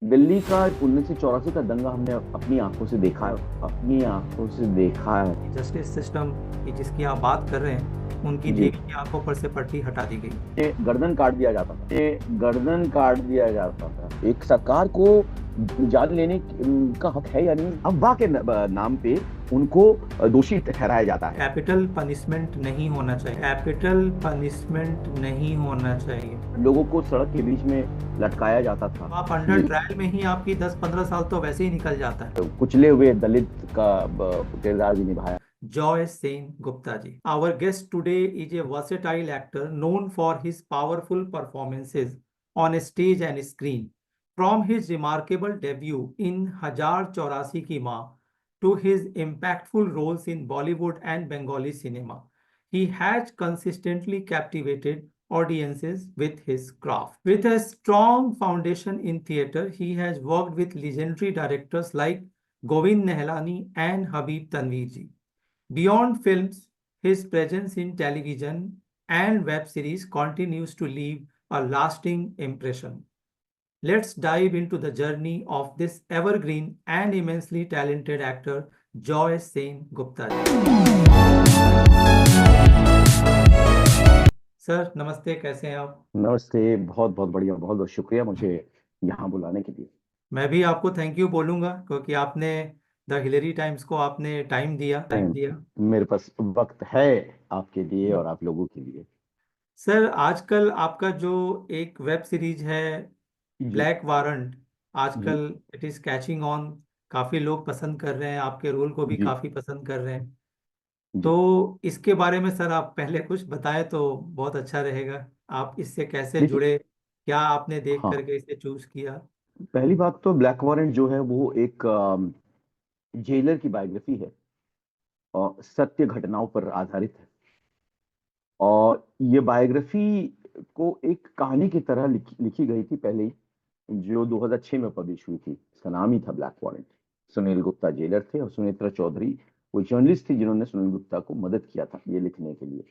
दिल्ली का 1984 का दंगा हमने अपनी आंखों से देखा है, अपनी आंखों से देखा है। जस्टिस सिस्टम की जिसकी आप बात कर रहे हैं उनकी जी। देवी की आंखों पर से पट्टी हटा दी गई। ये गर्दन काट दिया जाता था, ये गर्दन काट दिया जाता था। एक सरकार को जान लेने का हक है या नहीं, अफवाह के नाम पे उनको दोषी ठहराया जाता है। कैपिटल पनिशमेंट नहीं होना चाहिए, कैपिटल पनिशमेंट नहीं होना चाहिए। लोगों को सड़क के बीच में लटकाया जाता था। आप अंडर ट्रायल में ही आपकी 10-15 साल तो वैसे ही निकल जाता है। कुचले हुए दलित का किरदार भी निभाया। Joy Sen Gupta ji. Our guest today is a versatile actor known for his powerful performances on stage and screen. From his remarkable debut in Hajar Chaurasi Ki Maa to his impactful roles in Bollywood and Bengali cinema, he has consistently captivated audiences with his craft. With a strong foundation in theatre, he has worked with legendary directors like Govind Nehlani and Habib Tanveer ji. Beyond films, his presence in television and web series continues to leave a lasting impression. Let's dive into the journey of this evergreen and immensely talented actor, Joy Sen Gupta sir नमस्ते, कैसे हैं आप? नमस्ते। बहुत बहुत बढ़िया, बहुत बहुत शुक्रिया मुझे यहाँ बुलाने के लिए। मैं भी आपको थैंक यू बोलूंगा क्योंकि आपने द हिलेरी टाइम्स को आपने टाइम दिया। मेरे पास वक्त है आपके लिए और आप लोगों के लिए। सर आजकल आपका जो एक वेब सीरीज है जी। ब्लैक वारंट, जी। आजकल इट इज कैचिंग ऑन। काफी लोग पसंद कर रहे हैं, आपके रोल को भी जी। काफी पसंद कर रहे हैं। जी। तो इसके बारे में सर आप पहले कुछ बताएं तो बहुत अच्छा रहेगा। आप इससे कैसे देखिए। जुड़े, क्या आपने देख हाँ। करके इसे चूज किया? पहली बात तो ब्लैक वॉरेंट जो है वो एक जेलर की बायोग्राफी है और सत्य घटनाओं पर आधारित है। और ये बायोग्राफी को एक कहानी की तरह लिखी गई थी पहले ही, जो 2006 में पब्लिश हुई थी। इसका नाम ही था black warrant. Sunil Gupta jailer थे और सुनेत्रा चौधरी वो जर्नलिस्ट थी जिन्होंने सुनील गुप्ता को मदद किया था ये लिखने के लिए।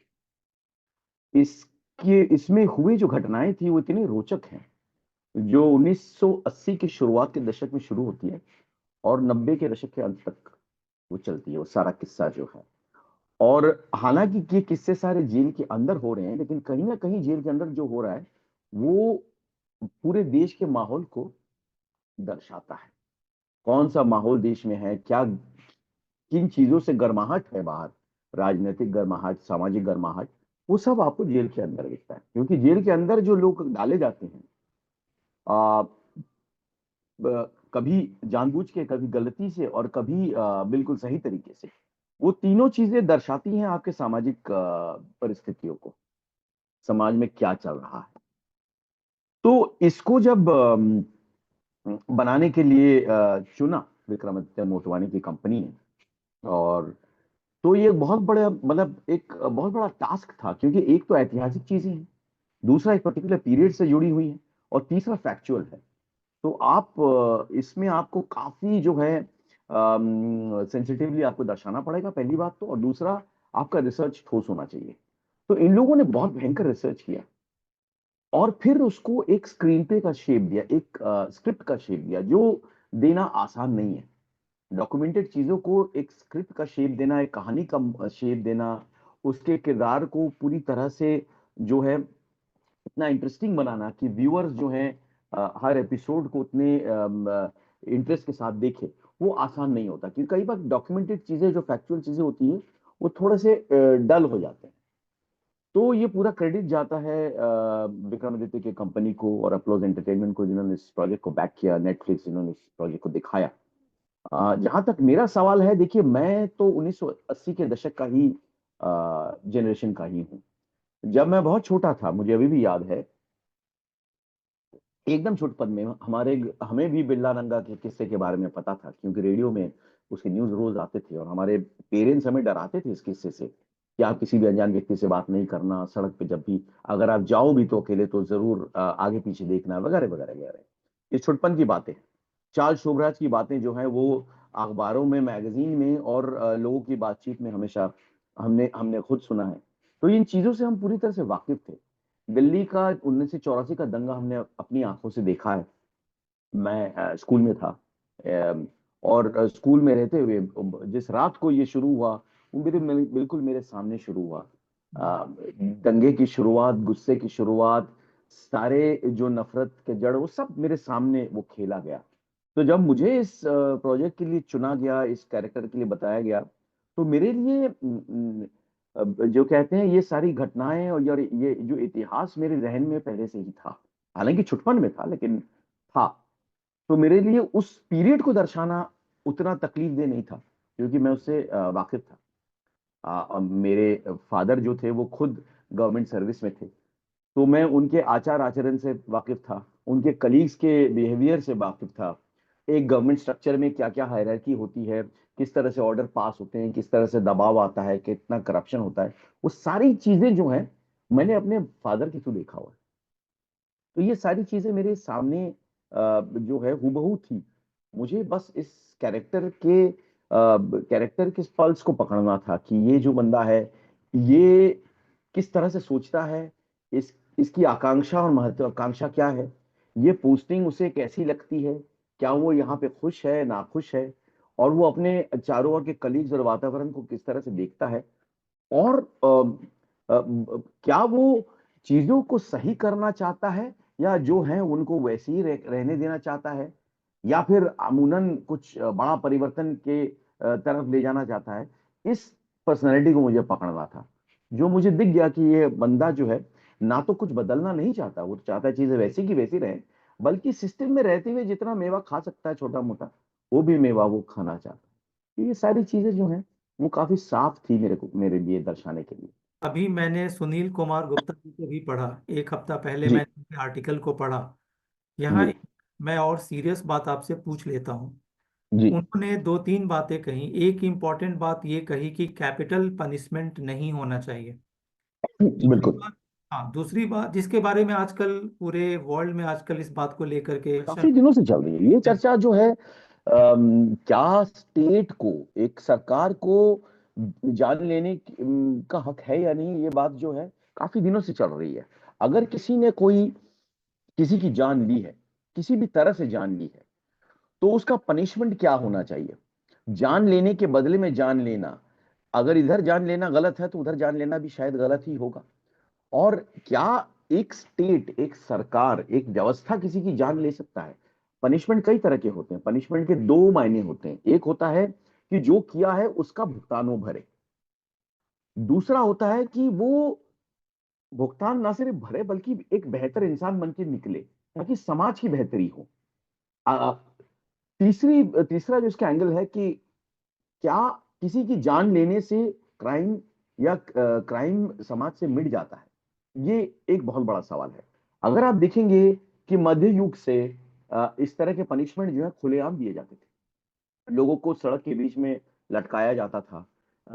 इसके इसमें हुई जो घटनाएं थी वो इतनी रोचक हैं, जो 1980 के शुरुआत के दशक में शुरू होती है और 90 के दशक के अंत तक वो चलती है, वो सारा किस्सा जो है। और हालांकि ये किस्से सारे जेल के अंदर हो रहे हैं, लेकिन कहीं ना कहीं जेल के अंदर जो हो रहा है वो पूरे देश के माहौल को दर्शाता है। कौन सा माहौल देश में है, क्या किन चीजों से गर्माहट है बाहर, राजनीतिक गर्माहट, सामाजिक गर्माहट, वो सब आपको जेल के अंदर दिखता है। क्योंकि जेल के अंदर जो लोग डाले जाते हैं, आ, कभी जानबूझ के, कभी गलती से और कभी बिल्कुल सही तरीके से, वो तीनों चीजें दर्शाती हैं आपके सामाजिक परिस्थितियों को, समाज में क्या चल रहा है। तो इसको जब बनाने के लिए चुना विक्रमादित्य मोटवानी की कंपनी ने, और तो ये बहुत बड़ा, मतलब एक बहुत बड़ा टास्क था। क्योंकि एक तो ऐतिहासिक चीजें हैं, दूसरा एक पर्टिकुलर पीरियड से जुड़ी हुई है, और तीसरा फैक्चुअल है। तो आप इसमें आपको काफी जो है सेंसिटिवली आपको दर्शाना पड़ेगा, पहली बात तो। और दूसरा, आपका रिसर्च ठोस होना चाहिए। तो इन लोगों ने बहुत भयंकर रिसर्च किया और फिर उसको एक स्क्रीन पे का शेप दिया, एक स्क्रिप्ट का शेप दिया, जो देना आसान नहीं है। डॉक्यूमेंटेड चीजों को एक स्क्रिप्ट का शेप देना, एक कहानी का शेप देना, उसके किरदार को पूरी तरह से जो है इतना इंटरेस्टिंग बनाना कि व्यूअर्स जो है हर एपिसोड को उतने इंटरेस्ट के साथ देखे, वो आसान नहीं होता। क्योंकि कई बार डॉक्यूमेंटेड चीजें, जो फैक्चुअल चीजें होती हैं, वो थोड़े से डल हो जाते हैं। तो ये पूरा क्रेडिट जाता है विक्रमादित्य की कंपनी को और अपलोज एंटरटेनमेंट को, जिन्होंने इस प्रोजेक्ट को बैक किया, नेटफ्लिक्स जिन्होंने इस प्रोजेक्ट को दिखाया। जहां तक मेरा सवाल है, देखिए, मैं तो 1980 के दशक का ही जनरेशन का ही हूँ। जब मैं बहुत छोटा था, मुझे अभी भी याद है, एकदम छोटपन में हमारे हमें भी बिल्ला नंगा के किस्से के बारे में पता था, क्योंकि रेडियो में उसके न्यूज रोज आते थे। और हमारे पेरेंट्स हमें डराते थे इस किस्से से कि आप किसी भी अनजान व्यक्ति से बात नहीं करना, सड़क पे जब भी अगर आप जाओ भी तो अकेले, तो जरूर आगे पीछे देखना, वगैरह वगैरह वगैरह। ये छुटपन की बातें, चार्ल्स शोभराज की बातें जो है वो अखबारों में, मैगजीन में और लोगों की बातचीत में हमेशा हमने हमने खुद सुना है। तो इन चीजों से हम पूरी तरह से वाकिफ थे। दिल्ली का 1984 का दंगा हमने अपनी आंखों से देखा है। मैं स्कूल में था। और स्कूल में रहते हुए जिस रात को ये शुरू हुआ, वो बिल्कुल मेरे सामने शुरू हुआ। अ, दंगे की शुरुआत, गुस्से की शुरुआत, सारे जो नफरत के जड़, वो सब मेरे सामने वो खेला गया। तो जब मुझे इस प्रोजेक्ट के लिए चुना गया, इस कैरेक्टर के लिए बताया गया, तो मेरे लिए जो कहते हैं ये सारी घटनाएं और यार ये जो इतिहास मेरे जहन में पहले से ही था, हालांकि छुटपन में था लेकिन था। तो मेरे लिए उस पीरियड को दर्शाना उतना तकलीफ दे नहीं था, क्योंकि मैं उससे वाकिफ था। मेरे फादर जो थे वो खुद गवर्नमेंट सर्विस में थे, तो मैं उनके आचार आचरण से वाकिफ था, उनके कलीग्स के बिहेवियर से वाकिफ था। एक गवर्नमेंट स्ट्रक्चर में क्या क्या हायरार्की होती है, किस तरह से ऑर्डर पास होते हैं, किस तरह से दबाव आता है, कितना करप्शन होता है, वो सारी चीजें जो हैं मैंने अपने फादर के थ्रू देखा हुआ है। तो ये सारी चीजें मेरे सामने जो है हूबहू थी। मुझे बस इस कैरेक्टर के कैरेक्टर के पल्स को पकड़ना था कि ये जो बंदा है, ये किस तरह से सोचता है, इसकी आकांक्षा और महत्वाकांक्षा क्या है, ये पोस्टिंग उसे कैसी लगती है, क्या वो यहाँ पे खुश है, नाखुश है, और वो अपने चारों ओर के कलीग्स और वातावरण को किस तरह से देखता है, और क्या वो चीजों को सही करना चाहता है, या जो है उनको वैसे ही रहने देना चाहता है, या फिर अमूनन कुछ बड़ा परिवर्तन के तरफ ले जाना चाहता है। इस पर्सनैलिटी को मुझे पकड़ना था। जो मुझे दिख गया कि ये बंदा जो है ना तो कुछ बदलना नहीं चाहता, वो चाहता है चीजें वैसी की वैसी रहे, बल्कि सिस्टम में रहते हुए जितना मेवा खा सकता है छोटा मोटा, वो भी मेवा वो खाना चाहता है। तो ये सारी चीजें जो हैं वो काफी साफ थी मेरे लिए दर्शाने के लिए। अभी मैंने सुनील कुमार गुप्ता जी को भी पढ़ा, एक हफ्ता पहले जी। मैंने उनके आर्टिकल को पढ़ा। यहाँ जी। मैं और सीरियस बात आपसे पूछ लेता हूँ। जी। उन्होंने दो तीन बातें कही। एक इम्पॉर्टेंट बात ये कही कि कैपिटल पनिशमेंट नहीं होना चाहिए। दूसरी बिल्कुल। बात, हाँ, दूसरी बात जिसके बारे में आजकल पूरे वर्ल्ड में आजकल इस बात को लेकर के काफी दिनों से चल रही है ये चर्चा जो है, क्या स्टेट को, एक सरकार को जान लेने का हक है या नहीं, ये बात जो है काफी दिनों से चल रही है। अगर किसी ने कोई किसी की जान ली है, किसी भी तरह से जान ली है, तो उसका पनिशमेंट क्या होना चाहिए? जान लेने के बदले में जान लेना, अगर इधर जान लेना गलत है तो उधर जान लेना भी शायद गलत ही होगा। और क्या एक स्टेट, एक सरकार, एक व्यवस्था किसी की जान ले सकता है? पनिशमेंट कई तरह के होते हैं, पनिशमेंट के दो मायने होते हैं। एक होता है कि जो किया है उसका भुगतान वो भरे, दूसरा होता है कि वो भुगतान ना सिर्फ भरे बल्कि एक बेहतर इंसान बन के निकले, ताकि समाज की बेहतरी हो। आ, आ, तीसरा जो इसका एंगल है कि क्या किसी की जान लेने से क्राइम, या क्राइम समाज से मिट जाता है? ये एक बहुत बड़ा सवाल है। अगर आप देखेंगे कि मध्य युग से इस तरह के पनिशमेंट जो है खुलेआम दिए जाते थे। लोगों को सड़क के बीच में लटकाया जाता था।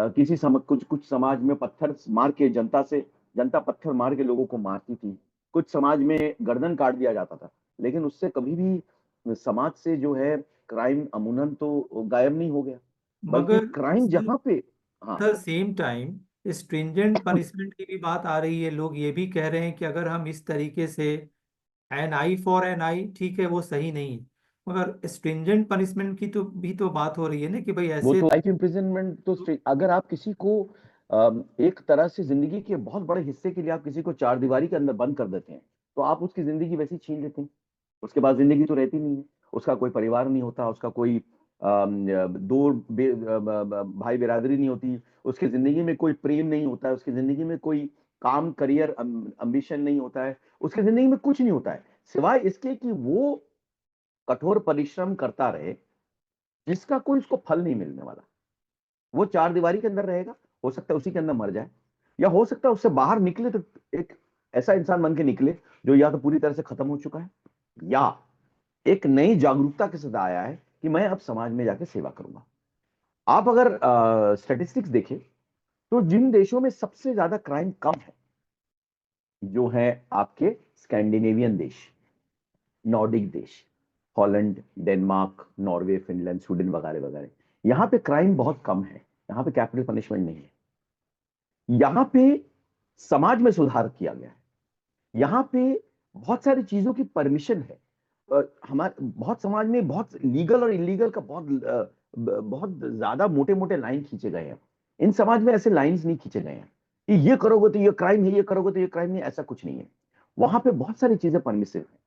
किसी कुछ कुछ समाज में पत्थर मार के जनता पत्थर मार के लोगों को मारती थी। कुछ समाज में गर्दन काट दिया जाता था। लेकिन उससे कभी भी समाज से जो है क्राइम अमूनन तो गायब नहीं हो गया, बल्कि मगर क्राइम जहां पे। हाँ। The same time stringent punishment की भी बात आ रही है। लोग ये भी कह रहे हैं कि अगर हम इस तरीके से एन आई फॉर एन आई, ठीक है, वो सही नहीं है, मगर स्ट्रिंजेंट पनिशमेंट की तो बात हो रही है ना कि भाई वो ऐसे। तो लाइफ इम्प्रिजनमेंट तो अगर आप किसी को एक तरह से जिंदगी के बहुत बड़े हिस्से के लिए आप किसी को चार दीवारी के अंदर बंद कर देते हैं, तो आप उसकी जिंदगी वैसी छीन लेते हैं। उसके बाद जिंदगी तो रहती नहीं है। उसका कोई परिवार नहीं होता, उसका कोई दो भाई बिरादरी नहीं होती, उसकी जिंदगी में कोई प्रेम नहीं होता है, उसकी जिंदगी में कोई काम, करियर, अम्बिशन नहीं होता है, उसकी जिंदगी में कुछ नहीं होता है सिवाय इसके कि वो कठोर परिश्रम करता रहे, जिसका कोई उसको फल नहीं मिलने वाला। वो चार दीवारी के अंदर रहेगा, हो सकता है उसी के अंदर मर जाए, या हो सकता है उससे बाहर निकले तो एक ऐसा इंसान बन के निकले जो या तो पूरी तरह से खत्म हो चुका है, या एक नई जागरूकता के साथ आया है कि मैं अब समाज में जाके सेवा करूंगा। आप अगर स्टैटिस्टिक्स देखें, तो जिन देशों में सबसे ज्यादा क्राइम कम है, जो है आपके स्कैंडिनेवियन देश, नॉर्डिक देश, Holland, Denmark, Norway, Finland, Sweden वगैरह वगैरह, यहां पे क्राइम बहुत कम है। यहां पे कैपिटल पनिशमेंट नहीं है। यहां पे समाज में सुधार किया गया है। यहां पे बहुत सारी चीजों की परमिशन है। हमारे बहुत समाज में बहुत लीगल और इलीगल का बहुत ज्यादा मोटे मोटे लाइन खींचे गए हैं। इन समाज में ऐसे लाइंस नहीं खींचे गए हैं कि ये करोगे तो ये क्राइम है, ये करोगे तो ये क्राइम नहीं, ऐसा कुछ नहीं है। वहां पे बहुत सारी चीजें परमिसिव है।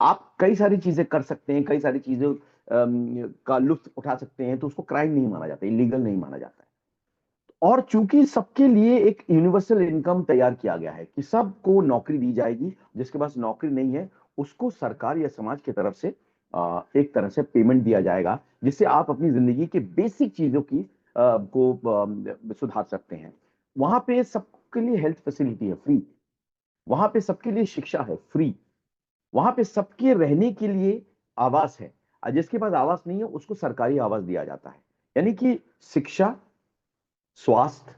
आप कई सारी चीजें कर सकते हैं, कई सारी चीजें का लुत्फ उठा सकते हैं, तो उसको क्राइम नहीं माना जाता, इलीगल नहीं माना जाता है। और चूंकि सबके लिए एक यूनिवर्सल इनकम तैयार किया गया है कि सबको नौकरी दी जाएगी, जिसके पास नौकरी नहीं है उसको सरकार या समाज की तरफ से एक तरह से पेमेंट दिया जाएगा, जिससे आप अपनी जिंदगी के बेसिक चीजों की को सुधार सकते हैं। वहां पे सबके लिए हेल्थ फैसिलिटी है फ्री, वहां पे सबके लिए शिक्षा है फ्री, वहां पे सबके रहने के लिए आवास है, और जिसके पास आवास नहीं है उसको सरकारी आवास दिया जाता है। यानी कि शिक्षा, स्वास्थ्य,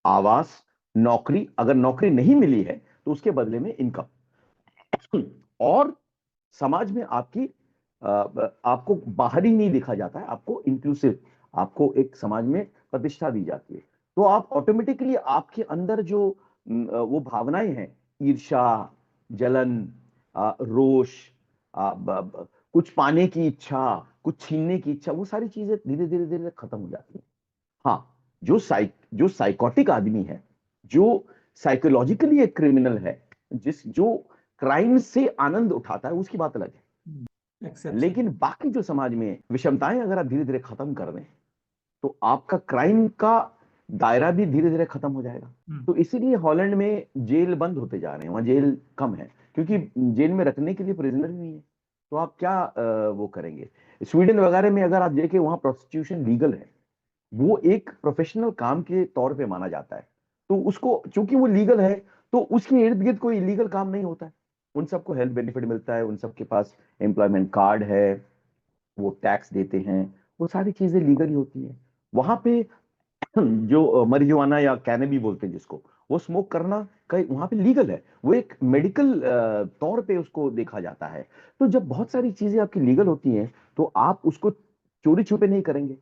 आवास, नौकरी, अगर नौकरी नहीं मिली है तो उसके बदले में इनकम। और समाज में आपको बाहर ही नहीं देखा जाता है, आपको इंक्लूसिव, आपको एक समाज में प्रतिष्ठा दी जाती है। तो आप ऑटोमेटिकली आपके अंदर जो वो भावनाएं हैं, ईर्ष्या, जलन, रोष, कुछ पाने की इच्छा, कुछ छीनने की इच्छा, वो सारी चीजें धीरे धीरे धीरे खत्म हो जाती है। हाँ, जो साइकोटिक आदमी है, जो साइकोलॉजिकली एक क्रिमिनल है, जो क्राइम से आनंद उठाता है, उसकी बात अलग है। एक्सेप्शन। लेकिन बाकी जो समाज में विषमताएं अगर आप धीरे धीरे खत्म कर दें तो आपका क्राइम का दायरा भी धीरे धीरे खत्म हो जाएगा। तो इसीलिए हॉलैंड में जेल बंद होते जा रहे हैं, वहां जेल कम है, क्योंकि जेल में रखने के लिए प्रिजनर ही नहीं है। तो आप क्या वो करेंगे। स्वीडन वगैरह में अगर आप देखें, वहां प्रोस्टिट्यूशन लीगल है, वो एक प्रोफेशनल काम के तौर पे माना जाता है। तो उसको चूंकि वो लीगल है, तो उसके इर्द गिर्द कोई इलीगल काम नहीं होता है। उन सबको हेल्थ बेनिफिट मिलता है, उन सबके पास एम्प्लॉयमेंट कार्ड है, वो टैक्स देते हैं, वो सारी चीजें लीगल ही होती है। वहां पे जो मरिजुआना या कैनबी बोलते हैं जिसको, वो स्मोक करना कहीं वहां पे लीगल है, वो एक मेडिकल तौर पे उसको देखा जाता है। तो जब बहुत सारी चीजें आपकी लीगल होती हैं तो आप उसको चोरी छुपे नहीं करेंगे,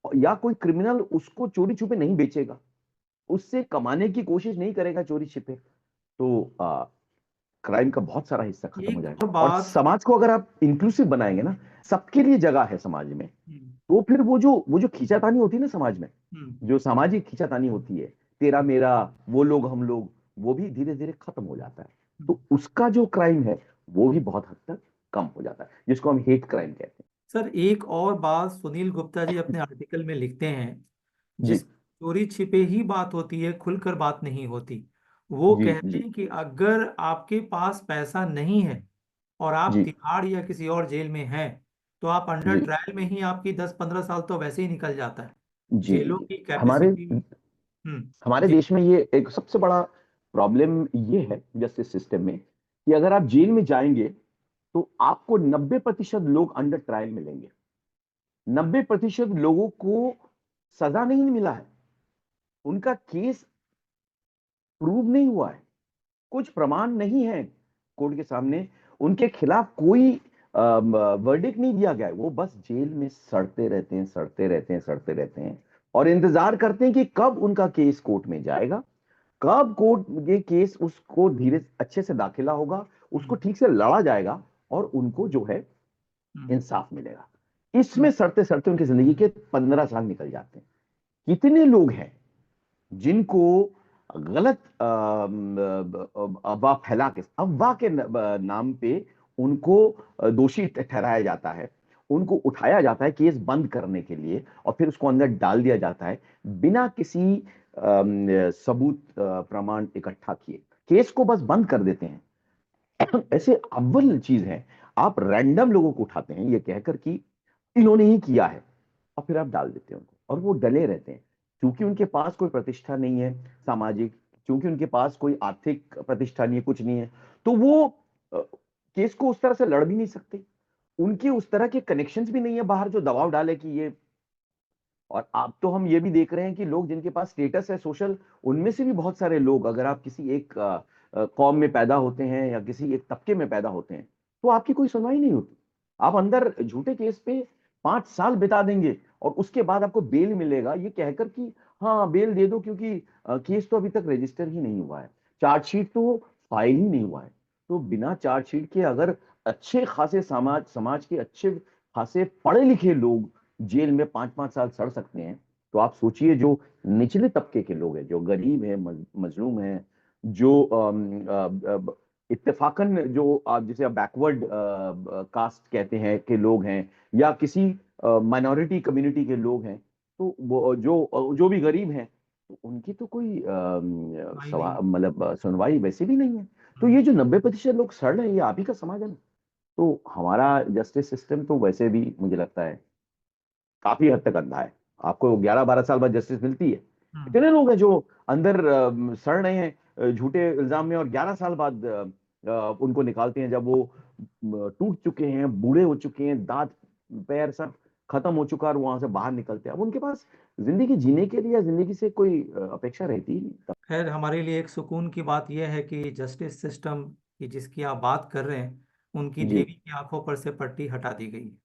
या कोई क्रिमिनल उसको चोरी छुपे नहीं बेचेगा, उससे कमाने की कोशिश नहीं करेगा चोरी छिपे। तो क्राइम का बहुत सारा हिस्सा खत्म हो एक जाएगा। और और बात। समाज को अगर आप इंक्लूसिव बनाएंगे ना, सबके लिए जगह है समाज में, हम्म। तो फिर वो जो खींचातानी होती है ना समाज में, हम्म। जो सामाजिक खींचातानी होती है, तेरा मेरा, वो लोग हम लोग, वो भी धीरे धीरे खत्म हो जाता है। हम्म। तो उसका जो क्राइम है वो भी बहुत हद तक कम हो जाता है, जिसको हम हेट क्राइम कहते सर, एक और बात सुनील गुप्ता जी अपने आर्टिकल में लिखते हैं, हैं। जी जिस चोरी छिपे ही बात होती है, खुलकर बात नहीं होती। वो जी कहते जी हैं कि अगर आपके पास पैसा नहीं है और आप जी तिहाड़ या किसी और जेल में हैं, तो आप अंडर जी ट्रायल में ही आपकी 10-15 साल तो वैसे ही निकल जाता है। जी जी जेलों जी की हमारे कैपेसिटी। हमारे जी। देश में ये एक सबसे बड़ा प्रॉब्लम ये है जस्टिस सिस्टम में, कि अगर आप जेल में जाएंगे तो आपको 90% लोग अंडर ट्रायल मिलेंगे। 90% लोगों को सजा नहीं मिला है, उनका केस प्रूव नहीं हुआ है, कुछ प्रमाण नहीं है कोर्ट के सामने, उनके खिलाफ कोई वर्डिक्ट नहीं दिया गया है, वो बस जेल में सड़ते रहते हैं, सड़ते रहते हैं, सड़ते रहते हैं, और इंतजार करते हैं कि कब उनका केस कोर्ट में जाएगा, कब कोर्ट ये केस उसको धीरे अच्छे से दाखिला होगा, उसको ठीक से लड़ा जाएगा, और उनको जो है इंसाफ मिलेगा। इसमें सड़ते सड़ते उनकी जिंदगी के 15 साल निकल जाते हैं। कितने लोग हैं जिनको गलत अफवाह फैला के, अफवाह के नाम पे उनको दोषी ठहराया जाता है, उनको उठाया जाता है केस बंद करने के लिए, और फिर उसको अंदर डाल दिया जाता है बिना किसी सबूत प्रमाण इकट्ठा किए, केस को बस बंद कर देते हैं। ऐसे अव्वल चीज है, आप रैंडम लोगों को उठाते हैं ये कहकर कि इन्होंने ही किया है, और फिर आप डाल देते हैं उनको, और वो डले रहते हैं, क्योंकि उनके पास कोई प्रतिष्ठा नहीं है सामाजिक, क्योंकि उनके पास कोई आर्थिक प्रतिष्ठा नहीं है, कुछ नहीं है, तो वो केस को उस तरह से लड़ भी नहीं सकते, उनके उस तरह के कनेक्शंस भी नहीं है बाहर जो दबाव डाले कि ये। और अब तो हम ये भी देख रहे हैं कि लोग जिनके पास स्टेटस है सोशल, उनमें से भी बहुत सारे लोग, अगर आप किसी एक कौम में पैदा होते हैं या किसी एक तबके में पैदा होते हैं, तो आपकी कोई सुनवाई नहीं होती, आप अंदर झूठे केस पे 5 साल बिता देंगे, और उसके बाद आपको बेल मिलेगा ये कहकर कि हाँ बेल दे दो, क्योंकि केस तो अभी तक रजिस्टर ही नहीं हुआ है, चार्जशीट तो फाइल ही नहीं हुआ है। तो बिना चार्जशीट के अगर अच्छे खासे समाज के अच्छे खासे पढ़े लिखे लोग जेल में 5-5 साल सड़ सकते हैं, तो आप सोचिए जो निचले तबके के लोग हैं, जो गरीब हैं, मजलूम हैं, जो इत्तेफाकन जो आप जिसे आप बैकवर्ड कास्ट कहते हैं के लोग हैं, या किसी माइनॉरिटी कम्युनिटी के लोग हैं, तो वो जो भी गरीब हैं, तो उनकी तो कोई भाई नहीं। मतलब सुनवाई वैसे भी नहीं है। तो हम्म। ये जो 90% लोग सड़ रहे हैं, ये आप ही का समाज है ना। तो हमारा जस्टिस सिस्टम तो वैसे भी मुझे लगता है काफी हद तक अंधा है। आपको 11-12 साल बाद जस्टिस मिलती है। हम्म। इतने लोग हैं जो अंदर सड़ रहे हैं झूठे इल्जाम में, और 11 साल बाद उनको निकालते हैं, जब वो टूट चुके हैं, बूढ़े हो चुके हैं, दांत पैर सब खत्म हो चुका है, और वहां से बाहर निकलते हैं। अब उनके पास जिंदगी जीने के लिए या जिंदगी से कोई अपेक्षा रहती ही नहीं। खैर, हमारे लिए एक सुकून की बात यह है कि जस्टिस सिस्टम की जिसकी आप बात कर रहे हैं, उनकी जी देवी की आंखों पर से पट्टी हटा दी गई है,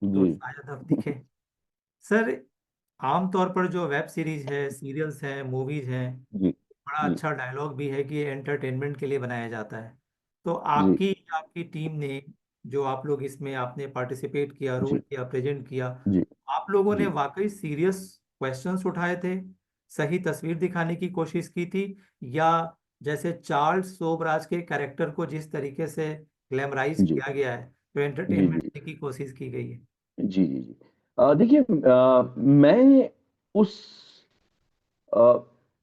तो जी शायद अब दिखे। सर, आमतौर पर जो वेब सीरीज है, सीरियल्स हैं, मूवीज हैं, जी बड़ा जी अच्छा डायलॉग भी है कि ये एंटरटेनमेंट के लिए बनाया जाता है। तो जी आपकी आपकी टीम ने, जो आप लोग इसमें आपने पार्टिसिपेट किया, रोल जी किया, प्रेजेंट किया, जी आप लोगों ने जी वाकई सीरियस क्वेश्चंस उठाए थे, सही तस्वीर दिखाने की कोशिश की थी, या जैसे चार्ल्स सोबराज के कैरेक्टर को जिस तरीके से ग्लैमराइज जी किया गया है, तो जी एंटरटेनमेंट जी देने की कोशिश की गई है? जी जी जी देखिए, मैं उस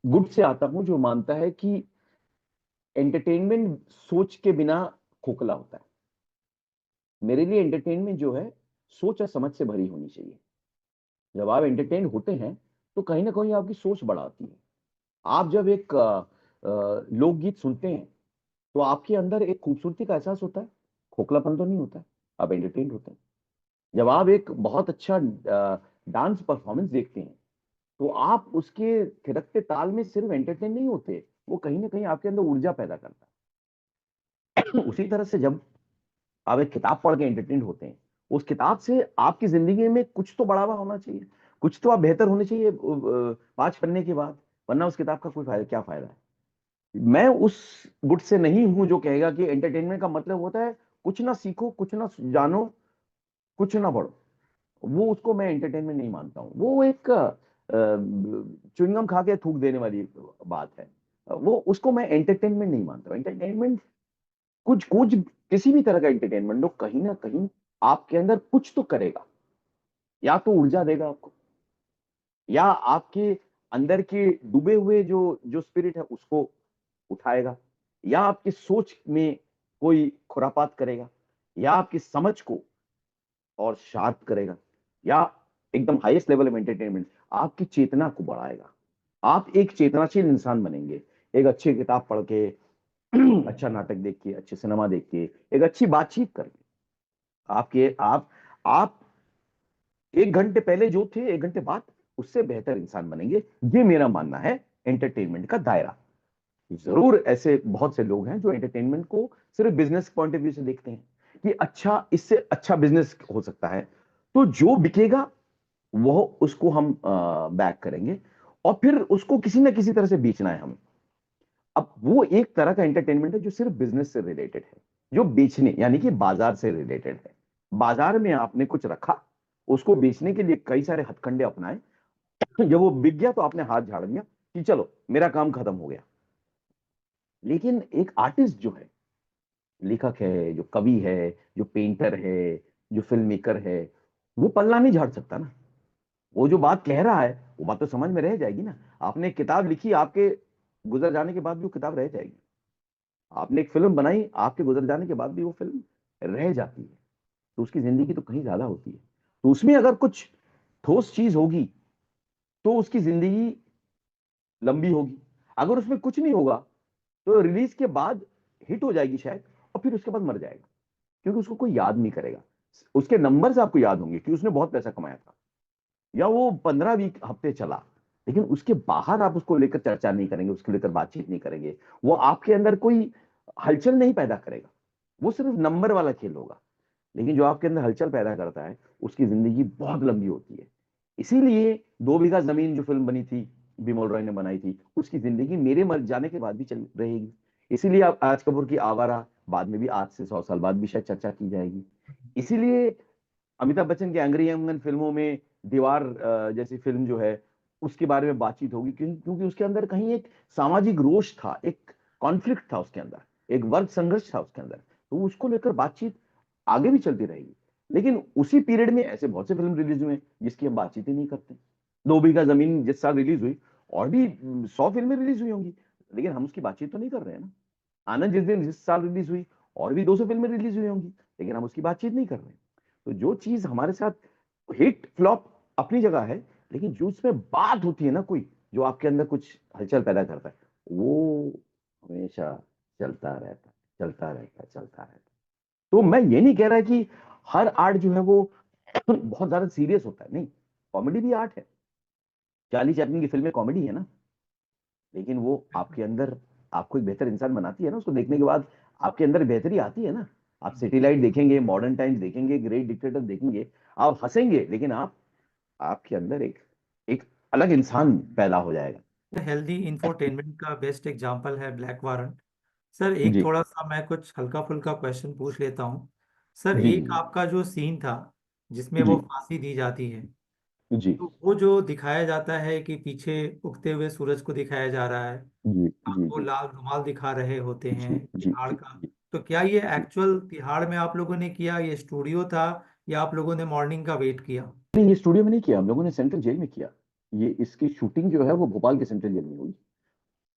गुट से आता हूं जो मानता है कि एंटरटेनमेंट सोच के बिना खोखला होता है। मेरे लिए एंटरटेनमेंट जो है, सोच और समझ से भरी होनी चाहिए। जब आप एंटरटेन होते हैं, तो कहीं ना कहीं आपकी सोच बढ़ाती है। आप जब एक लोकगीत सुनते हैं, तो आपके अंदर एक खूबसूरती का एहसास होता है, खोखलापन तो नहीं होता है, आप एंटरटेन होते हैं। जब आप एक बहुत अच्छा डांस परफॉर्मेंस देखते हैं, तो आप उसके थिरकते ताल में सिर्फ एंटरटेन नहीं होते, वो कहीं ना कहीं आपके अंदर ऊर्जा पैदा करता है। उसी तरह से जब आप एक किताब पढ़ के एंटरटेन होते हैं, उस किताब से आपकी जिंदगी में कुछ तो बढ़ावा होना चाहिए, कुछ तो आप बेहतर होने चाहिए 5 पन्ने के बाद, वरना उस किताब का कोई फायदा, क्या फायदा है। मैं उस गुट से नहीं हूं जो कहेगा कि एंटरटेनमेंट का मतलब होता है कुछ ना सीखो, कुछ ना जानो, कुछ ना पढ़ो। वो उसको मैं एंटरटेनमेंट नहीं मानता हूँ। वो एक च्युइंगम खा के थूक देने वाली बात है। वो उसको मैं एंटरटेनमेंट नहीं मानता हूँ। एंटरटेनमेंट कुछ कुछ किसी भी तरह का एंटरटेनमेंट हो, कहीं ना कहीं आपके अंदर कुछ तो करेगा। या तो ऊर्जा देगा आपको, या आपके अंदर के डूबे हुए जो जो स्पिरिट है उसको उठाएगा, या आपकी सोच में कोई खुरापात करेगा, या आपकी समझ को और शार्प करेगा, या एकदम हाईएस्ट लेवल ऑफ एंटरटेनमेंट आपकी चेतना को बढ़ाएगा। आप एक चेतनाशील इंसान बनेंगे, एक अच्छी किताब पढ़ के, अच्छा नाटक देख के, अच्छे सिनेमा देख के, एक अच्छी बातचीत करके। आप 1 घंटे पहले जो थे, 1 घंटे बाद उससे बेहतर इंसान बनेंगे। ये मेरा मानना है एंटरटेनमेंट का दायरा। जरूर ऐसे बहुत से लोग हैं जो एंटरटेनमेंट को सिर्फ बिजनेस पॉइंट ऑफ व्यू से देखते हैं, कि अच्छा, इससे अच्छा बिजनेस हो सकता है, तो जो बिकेगा वह उसको हम बैक करेंगे, और फिर उसको किसी ना किसी तरह से बेचना है हमें। अब वो एक तरह का एंटरटेनमेंट है जो सिर्फ बिजनेस से रिलेटेड है, जो बेचने यानी कि बाजार से रिलेटेड है। बाजार में आपने कुछ रखा, उसको बेचने के लिए कई सारे हथकंडे अपनाए, जब वो बिक गया तो आपने हाथ झाड़ दिया कि चलो मेरा काम खत्म हो गया। लेकिन एक आर्टिस्ट जो है, लेखक है, जो कवि है, जो पेंटर है, जो फिल्म मेकर है, वो पल्ला नहीं झाड़ सकता ना। वो जो बात कह रहा है, वो बात तो समझ में रह जाएगी ना। आपने एक किताब लिखी, आपके गुजर जाने के बाद भी वो किताब रह जाएगी। आपने एक फिल्म बनाई, आपके गुजर जाने के बाद भी वो फिल्म रह जाती है। तो उसकी जिंदगी तो कहीं ज्यादा होती है। तो उसमें अगर कुछ ठोस चीज होगी, तो उसकी जिंदगी लंबी होगी। अगर उसमें कुछ नहीं होगा, तो रिलीज के बाद हिट हो जाएगी शायद, और फिर उसके बाद मर जाएगा, क्योंकि उसको कोई याद नहीं करेगा। उसके नंबर से आपको याद होंगे कि उसने बहुत पैसा कमाया था, या वो 15-20 हफ्ते चला, लेकिन उसके बाहर आप उसको लेकर चर्चा नहीं करेंगे, उसको लेकर बातचीत नहीं करेंगे। वो आपके अंदर कोई हलचल नहीं पैदा करेगा। वो सिर्फ नंबर वाला खेल होगा। लेकिन जो आपके अंदर हलचल पैदा करता है, उसकी जिंदगी बहुत लंबी होती है। इसीलिए 2 बीघा जमीन जो फिल्म बनी थी, बिमोल रॉय ने बनाई थी, उसकी जिंदगी मेरे मर जाने के बाद भी चल रहेगी। इसीलिए आप आज कपूर की आवारा बाद में भी, आज से 100 साल बाद भी शायद चर्चा की जाएगी। इसीलिए अमिताभ बच्चन की एंग्री यंग फिल्मों में दीवार जैसी फिल्म जो है उसके बारे में बातचीत होगी, क्योंकि उसके अंदर कहीं एक सामाजिक रोष था, एक कॉन्फ्लिक्ट था उसके अंदर, एक वर्ग संघर्ष था उसके अंदर, तो उसको लेकर बातचीत आगे भी चलती रहेगी। लेकिन उसी पीरियड में ऐसे बहुत से फिल्म रिलीज हुए जिसकी हम बातचीत ही नहीं करते। 2 बीघा जमीन जिस साल रिलीज हुई, और भी 100 फिल्में रिलीज हुई होंगी, लेकिन हम उसकी बातचीत तो नहीं कर रहे हैं ना। आनंद जिस साल रिलीज हुई, और भी 200 फिल्में रिलीज हुई होंगी, लेकिन हम उसकी बातचीत नहीं कर रहे हैं। तो जो चीज हमारे साथ हिट फ्लॉप अपनी जगह है, लेकिन जो उसमें बात होती है ना, कोई जो आपके अंदर कुछ हलचल पैदा करता है, वो हमेशा चलता रहता है, चलता रहता है, चलता रहता है। तो मैं ये नहीं कह रहा कि हर आर्ट जो है वो बहुत ज्यादा सीरियस होता है, नहीं, कॉमेडी भी आर्ट है। चार्ली चैपलिन की फिल्में कॉमेडी है ना, लेकिन वो आपके अंदर आपको एक बेहतर इंसान बनाती है ना, उसको देखने के बाद आपके अंदर बेहतरी आती है ना। आप सिटी लाइट देखेंगे, मॉडर्न टाइम्स देखेंगे, ग्रेट डिक्टेटर देखेंगे, आप हंसेंगे, लेकिन आपके अंदर एक एक अलग इंसान पैदा हो जाएगा। हेल्दी इंफोटेनमेंट का बेस्ट एग्जांपल है ब्लैक वारंट। सर एक जी थोड़ा सा मैं कुछ हल्का फुल्का क्वेश्चन पूछ लेता हूँ। सर जी एक जी आपका जो सीन था जिसमें जी वो फांसी दी जाती है, जी तो वो जो दिखाया जाता है कि पीछे उगते हुए सूरज को दिखाया जा रहा है, जी जी आपको जी लाल रुमाल दिखा रहे होते जी हैं जी तिहाड़ जी का। जी तो क्या ये जी। एक्चुअल तिहाड़ में आप लोगों ने किया, ये स्टूडियो था, या आप लोगों ने मॉर्निंग का वेट किया? नहीं, ये स्टूडियो में नहीं किया, हम लोगों ने सेंट्रल जेल में किया। ये इसकी शूटिंग जो है वो भोपाल के सेंट्रल जेल में हुई।